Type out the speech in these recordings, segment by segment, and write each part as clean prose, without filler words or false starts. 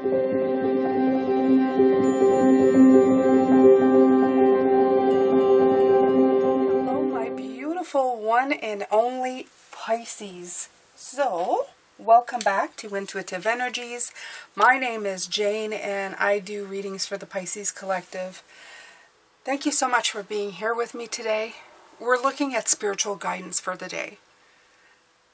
Hello, my beautiful one and only Pisces. So, welcome back to Intuitive Energies. My name is Jane and I do readings for the Pisces Collective. Thank you so much for being here with me today. We're looking at spiritual guidance for the day.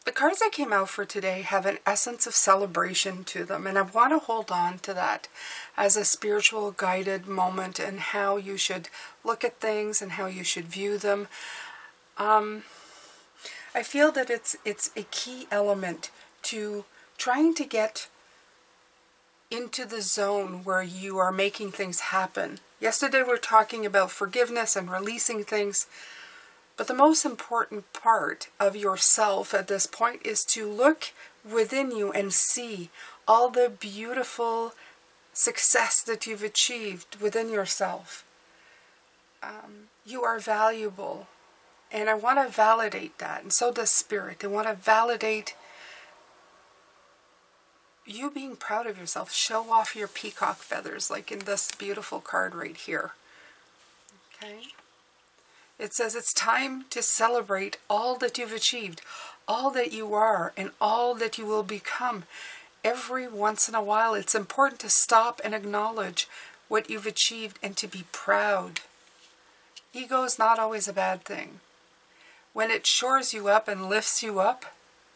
The cards that came out for today have an essence of celebration to them, and I want to hold on to that as a spiritual guided moment and how you should look at things and how you should view them. I feel that it's a key element to trying to get into the zone where you are making things happen. Yesterday we were talking about forgiveness and releasing things. But the most important part of yourself at this point is to look within you and see all the beautiful success that you've achieved within yourself. You are valuable, and I want to validate that, and so does Spirit. I want to validate you being proud of yourself. Show off your peacock feathers, like in this beautiful card right here. Okay? It says it's time to celebrate all that you've achieved, all that you are, and all that you will become. Every once in a while, it's important to stop and acknowledge what you've achieved and to be proud. Ego is not always a bad thing. When it shores you up and lifts you up,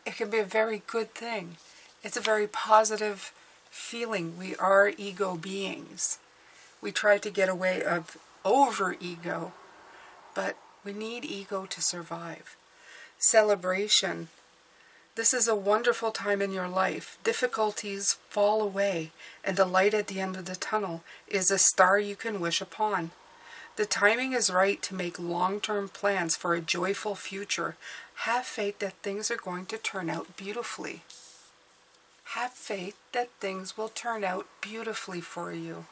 it can be a very good thing. It's a very positive feeling. We are ego beings. We try to get away of over-ego. But we need ego to survive. Celebration. This is a wonderful time in your life. Difficulties fall away, and the light at the end of the tunnel is a star you can wish upon. The timing is right to make long-term plans for a joyful future. Have faith that things are going to turn out beautifully. Have faith that things will turn out beautifully for you.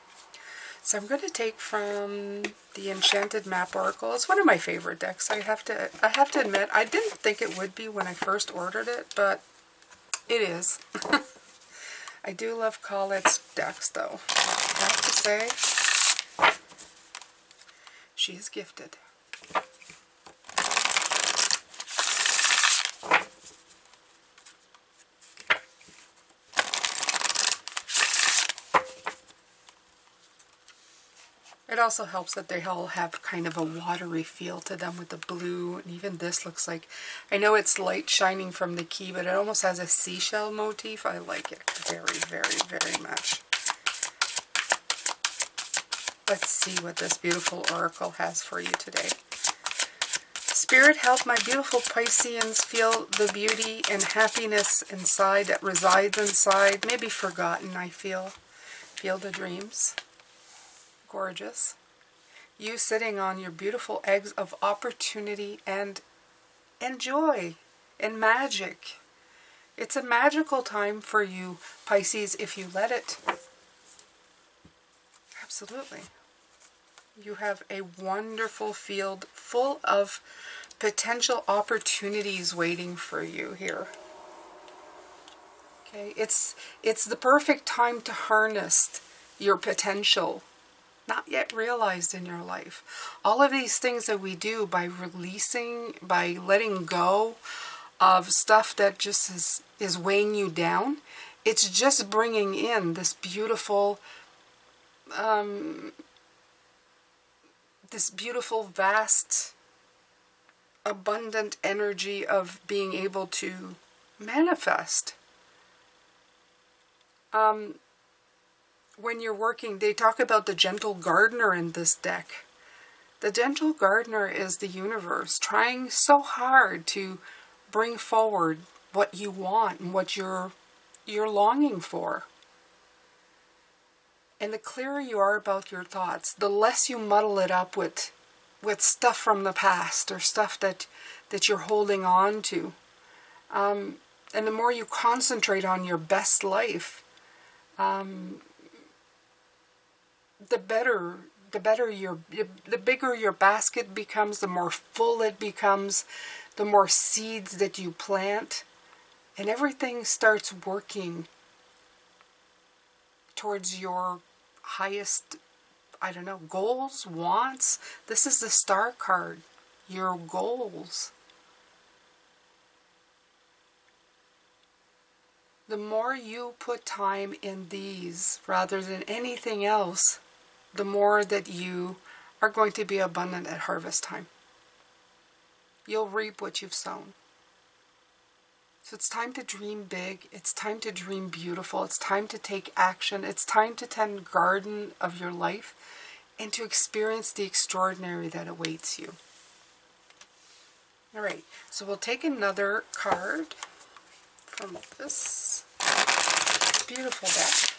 So I'm going to take from the Enchanted Map Oracle. It's one of my favorite decks. I have to admit, I didn't think it would be when I first ordered it, but it is. I do love Colette's decks, though. I have to say, she is gifted. It also helps that they all have kind of a watery feel to them with the blue, and even this looks like, I know it's light shining from the key, but it almost has a seashell motif. I like it very, very, very much. Let's see what this beautiful oracle has for you today. Spirit, help my beautiful Pisceans feel the beauty and happiness inside that resides inside, maybe forgotten, I feel. Feel the dreams. Gorgeous. You sitting on your beautiful eggs of opportunity and joy and magic. It's a magical time for you, Pisces, if you let it. Absolutely. You have a wonderful field full of potential opportunities waiting for you here. Okay, it's the perfect time to harness your potential, not yet realized in your life. All of these things that we do by releasing, by letting go of stuff that just is weighing you down, it's just bringing in this beautiful, vast, abundant energy of being able to manifest. When you're working, they talk about the gentle gardener in this deck. The gentle gardener is the universe trying so hard to bring forward what you want and what you're longing for. And the clearer you are about your thoughts, the less you muddle it up with stuff from the past or stuff that you're holding on to. And the more you concentrate on your best life, the bigger your basket becomes, the more full it becomes, the more seeds that you plant, and everything starts working towards your highest, I don't know, goals, wants. This is the Star card. Your goals. The more you put time in these rather than anything else, the more that you are going to be abundant at harvest time. You'll reap what you've sown. So it's time to dream big. It's time to dream beautiful. It's time to take action. It's time to tend the garden of your life and to experience the extraordinary that awaits you. All right, so we'll take another card from this beautiful deck.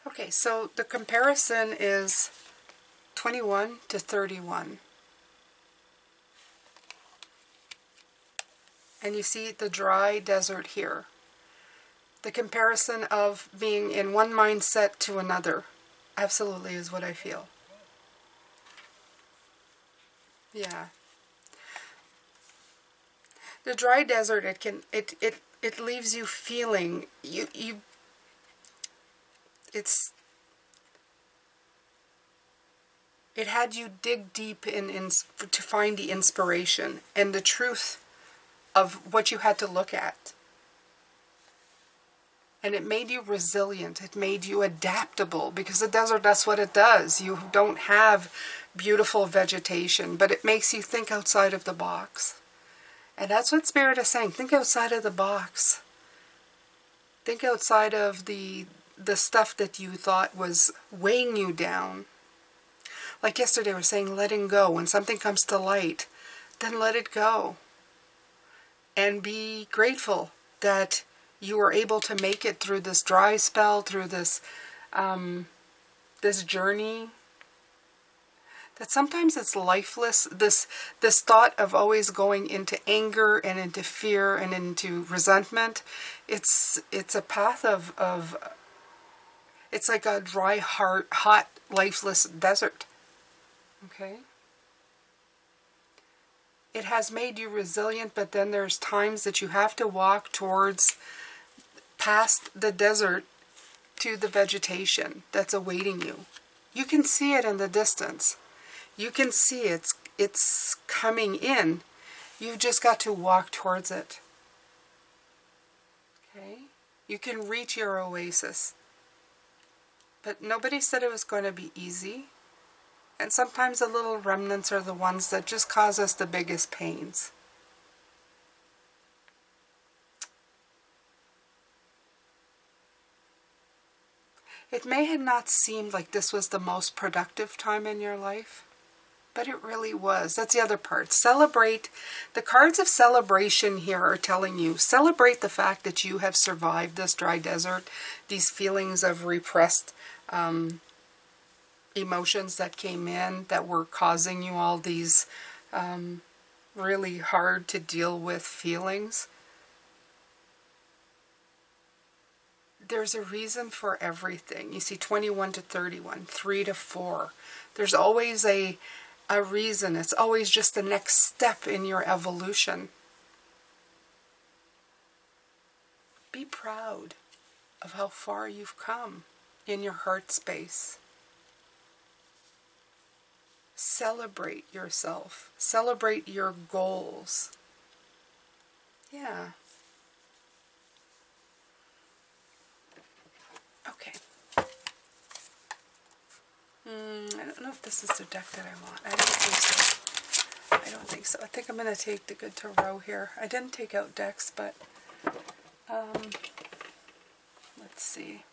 Okay, so the comparison is 21 to 31. And you see the dry desert here. The comparison of being in one mindset to another absolutely is what I feel. Yeah. The dry desert, it leaves you feeling it had you dig deep to find the inspiration and the truth of what you had to look at. And it made you resilient. It made you adaptable, because the desert, that's what it does. You don't have beautiful vegetation, but it makes you think outside of the box. And that's what Spirit is saying. Think outside of the box. Think outside of the stuff that you thought was weighing you down. Like yesterday we were saying, letting go. When something comes to light, then let it go. And be grateful that you were able to make it through this dry spell, through this this journey. That sometimes it's lifeless. This thought of always going into anger and into fear and into resentment. It's a path of it's like a dry, hot, lifeless desert. Okay? It has made you resilient, but then there's times that you have to walk towards past the desert to the vegetation that's awaiting you. You can see it in the distance. You can see it's coming in. You've just got to walk towards it. Okay? You can reach your oasis. But nobody said it was going to be easy. And sometimes the little remnants are the ones that just cause us the biggest pains. It may have not seemed like this was the most productive time in your life, but it really was. That's the other part. Celebrate. The cards of celebration here are telling you, celebrate the fact that you have survived this dry desert, these feelings of repressed emotions that came in that were causing you all these really hard to deal with feelings. There's a reason for everything. You see 21 to 31, 3 to 4. There's always a reason. It's always just the next step in your evolution. Be proud of how far you've come in your heart space. Celebrate yourself. Celebrate your goals. Yeah. Okay. I don't know if this is the deck that I want. I don't think so. I think I'm going to take the Good Tarot here. I didn't take out decks, but let's see.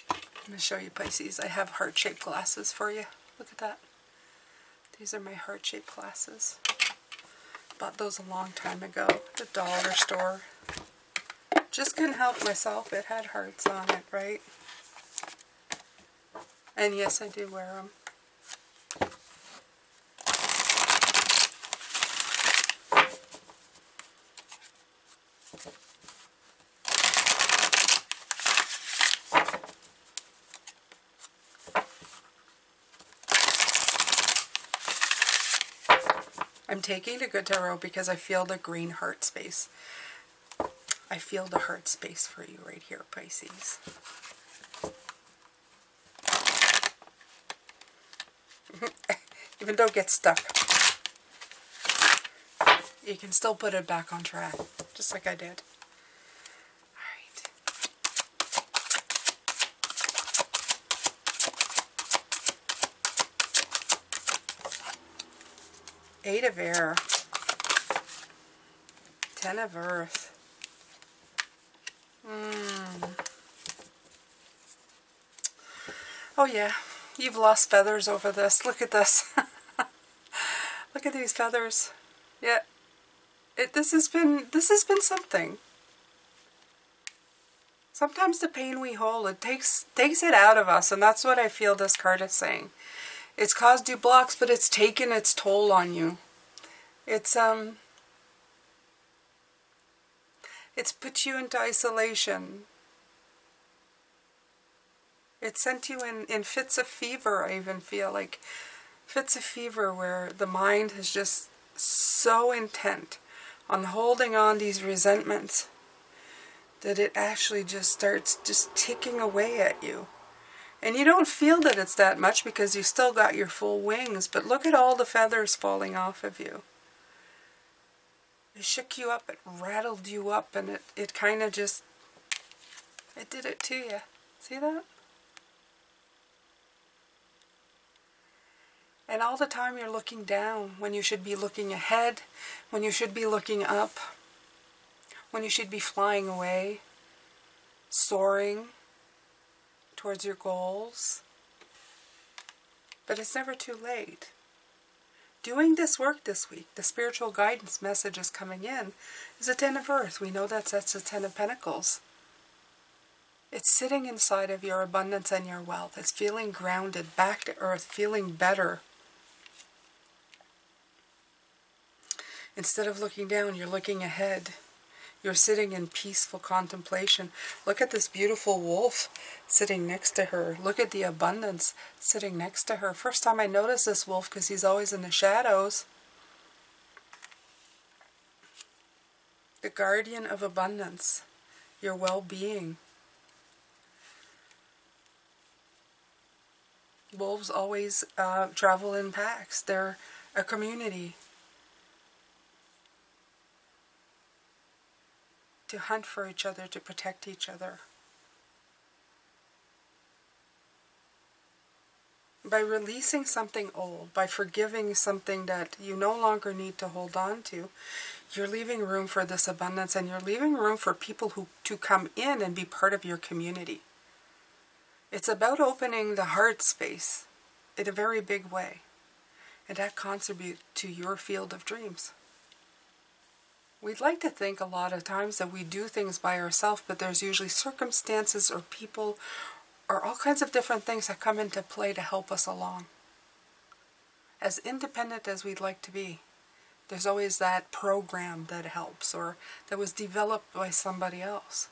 I'm going to show you, Pisces. I have heart-shaped glasses for you. Look at that. These are my heart-shaped glasses. Bought those a long time ago at the dollar store. Just couldn't help myself. It had hearts on it, right? And yes, I do wear them. I'm taking the Good Tarot because I feel the green heart space. I feel the heart space for you right here, Pisces. Even though it gets stuck, you can still put it back on track, just like I did. Alright. Eight of Air. 10 of Earth. Oh yeah, you've lost feathers over this. Look at this. Look at these feathers. Yeah, this has been something. Sometimes the pain we hold, it takes it out of us, and that's what I feel this card is saying. It's caused you blocks, but it's taken its toll on you. It's put you into isolation. It sent you in fits of fever, I even feel like. Fits of fever where the mind is just so intent on holding on these resentments that it actually just starts just ticking away at you. And you don't feel that it's that much because you still got your full wings, but look at all the feathers falling off of you. It shook you up, it rattled you up, and it kind of just, it did it to you. See that? And all the time you're looking down when you should be looking ahead, when you should be looking up, when you should be flying away, soaring towards your goals. But it's never too late. Doing this work this week, the spiritual guidance message is coming in, is a 10 of Earth. We know that's a 10 of Pentacles. It's sitting inside of your abundance and your wealth. It's feeling grounded, back to earth, feeling better. Instead of looking down, you're looking ahead. You're sitting in peaceful contemplation. Look at this beautiful wolf sitting next to her. Look at the abundance sitting next to her. First time I noticed this wolf because he's always in the shadows. The guardian of abundance. Your well-being. Wolves always travel in packs. They're a community. To hunt for each other, to protect each other. By releasing something old, by forgiving something that you no longer need to hold on to, you're leaving room for this abundance, and you're leaving room for people to come in and be part of your community. It's about opening the heart space in a very big way, and that contributes to your field of dreams. We'd like to think a lot of times that we do things by ourselves, but there's usually circumstances or people or all kinds of different things that come into play to help us along. As independent as we'd like to be, there's always that program that helps or that was developed by somebody else.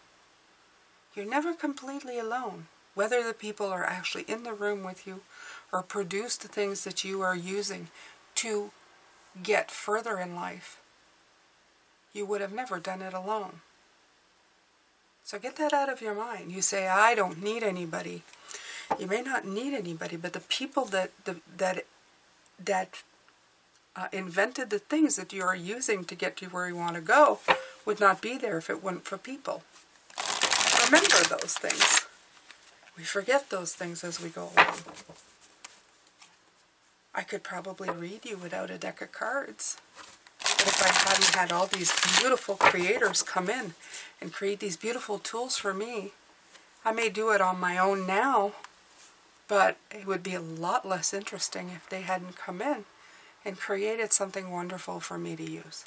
You're never completely alone, whether the people are actually in the room with you or produce the things that you are using to get further in life. You would have never done it alone. So get that out of your mind. You say, I don't need anybody. You may not need anybody, but the people that invented the things that you are using to get to where you want to go would not be there if it weren't for people. Remember those things. We forget those things as we go along. I could probably read you without a deck of cards. But if I hadn't had all these beautiful creators come in and create these beautiful tools for me, I may do it on my own now, but it would be a lot less interesting if they hadn't come in and created something wonderful for me to use.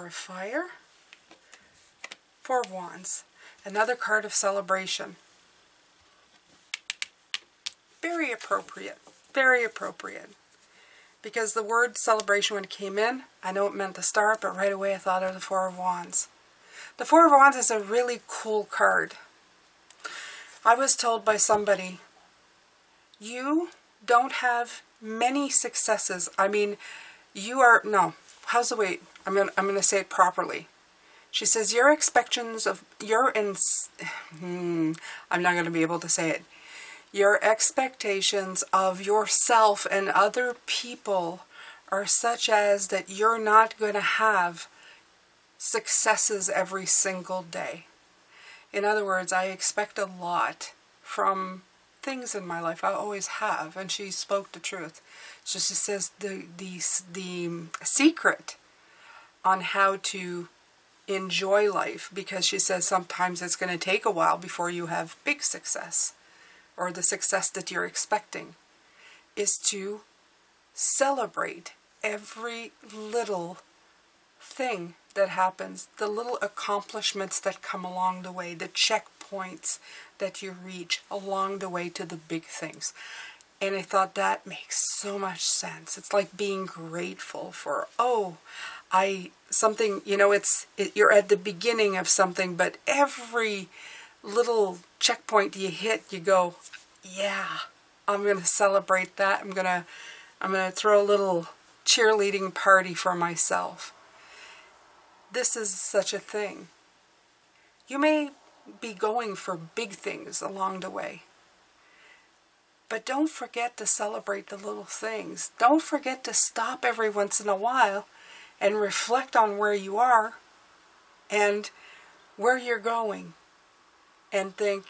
Four of Fire, Four of Wands, another card of celebration. Very appropriate, very appropriate. Because the word celebration, when it came in, I know it meant the start, but right away I thought of the Four of Wands. The Four of Wands is a really cool card. I was told by somebody, you don't have many successes. I mean, you are, no, how's the way, I'm going to say it properly. She says, your expectations of, I'm not going to be able to say it. Your expectations of yourself and other people are such as that you're not going to have successes every single day. In other words, I expect a lot from things in my life. I always have, and she spoke the truth. So she says the secret on how to enjoy life, because she says sometimes it's going to take a while before you have big success, or the success that you're expecting, is to celebrate every little thing that happens, the little accomplishments that come along the way, the checkpoints that you reach along the way to the big things. And I thought that makes so much sense. It's like being grateful for, something, you know, you're at the beginning of something, but every little checkpoint you hit, you go, yeah, I'm going to celebrate that. I'm going to throw a little cheerleading party for myself. This is such a thing. You may be going for big things along the way, but don't forget to celebrate the little things. Don't forget to stop every once in a while and reflect on where you are and where you're going and think,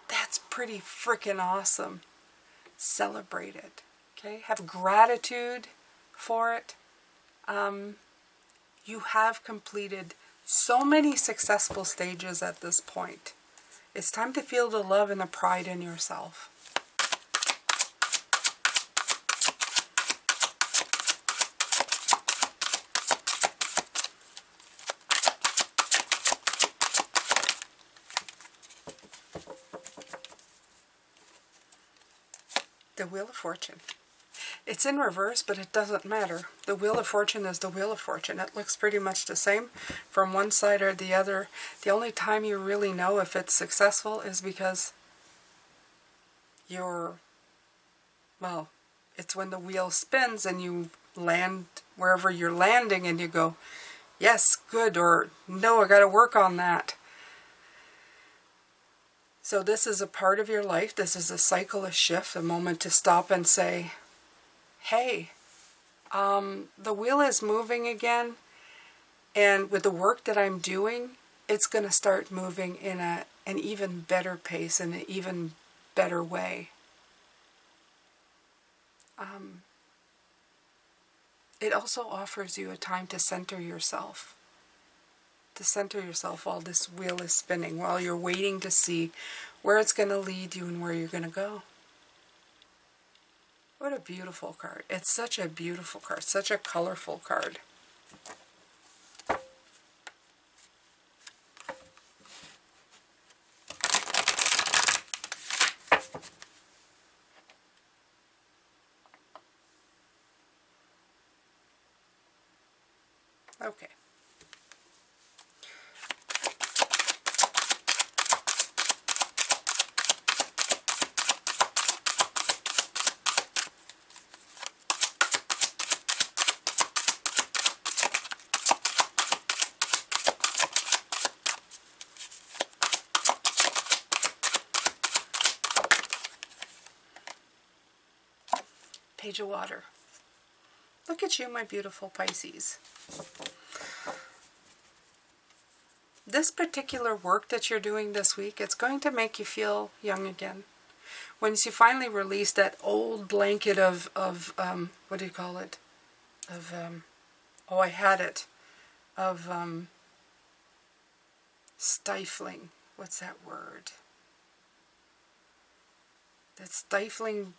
that's pretty freaking awesome. Celebrate it. Okay? Have gratitude for it. You have completed so many successful stages at this point. It's time to feel the love and the pride in yourself. The Wheel of Fortune. It's in reverse, but it doesn't matter. The Wheel of Fortune is the Wheel of Fortune. It looks pretty much the same from one side or the other. The only time you really know if it's successful is because it's when the wheel spins and you land wherever you're landing and you go, yes, good, or no, I got to work on that. So this is a part of your life. This is a cycle, a shift, a moment to stop and say, hey, the wheel is moving again, and with the work that I'm doing, it's going to start moving in an even better pace, in an even better way. It also offers you a time to center yourself. To center yourself while this wheel is spinning, while you're waiting to see where it's going to lead you and where you're going to go. What a beautiful card. It's such a beautiful card, such a colorful card. Okay. Page of Water. Look at you, my beautiful Pisces. This particular work that you're doing this week, it's going to make you feel young again. Once you finally release that old blanket of what do you call it? I had it. Of stifling. What's that word? That stifling,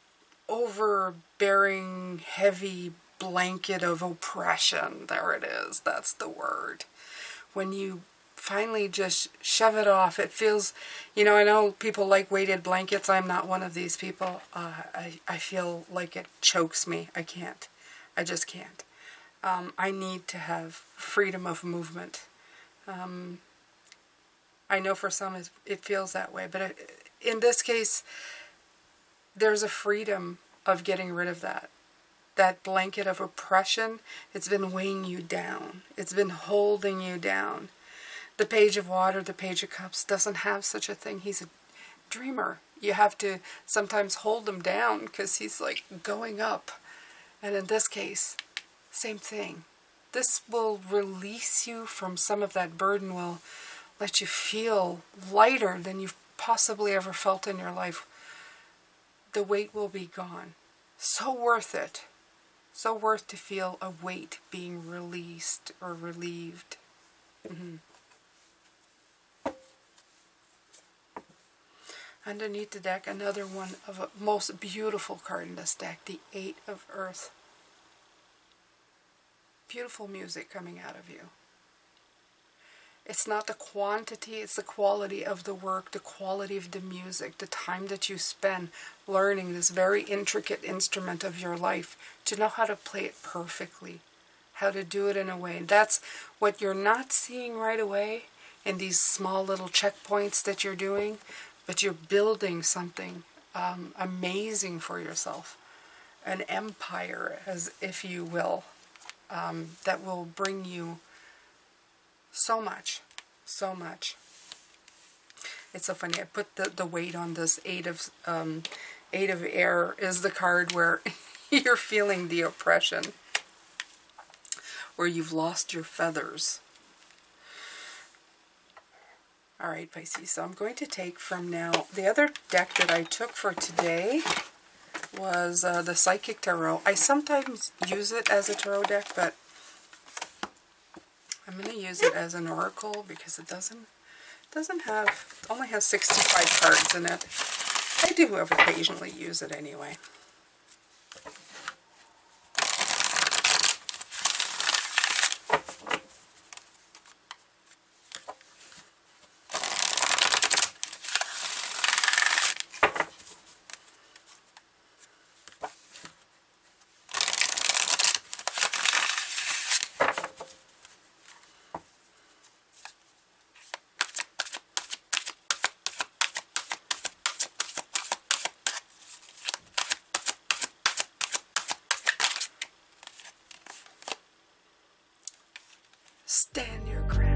overbearing, heavy blanket of oppression. There it is. That's the word. When you finally just shove it off, it feels, you know, I know people like weighted blankets. I'm not one of these people. I feel like it chokes me. I can't. I just can't. I need to have freedom of movement. I know for some it feels that way, but in this case, there's a freedom of getting rid of that. That blanket of oppression, it's been weighing you down. It's been holding you down. The Page of Water, the Page of Cups doesn't have such a thing. He's a dreamer. You have to sometimes hold him down because he's like going up. And in this case, same thing. This will release you from some of that burden, will let you feel lighter than you've possibly ever felt in your life. The weight will be gone. So worth it. So worth to feel a weight being released or relieved. Underneath the deck, another one of a most beautiful card in this deck, the Eight of Earth. Beautiful music coming out of you. It's not the quantity, it's the quality of the work, the quality of the music, the time that you spend learning this very intricate instrument of your life to know how to play it perfectly, how to do it in a way. That's what you're not seeing right away in these small little checkpoints that you're doing, but you're building something amazing for yourself, an empire, as if you will, that will bring you so much, so much. It's so funny. I put the weight on this Eight of Air is the card where you're feeling the oppression, where you've lost your feathers. All right, Pisces. So I'm going to take from now. The other deck that I took for today was the Psychic Tarot. I sometimes use it as a tarot deck, but I'm going to use it as an oracle because it only has 65 cards in it. I do occasionally use it anyway. Stand your ground.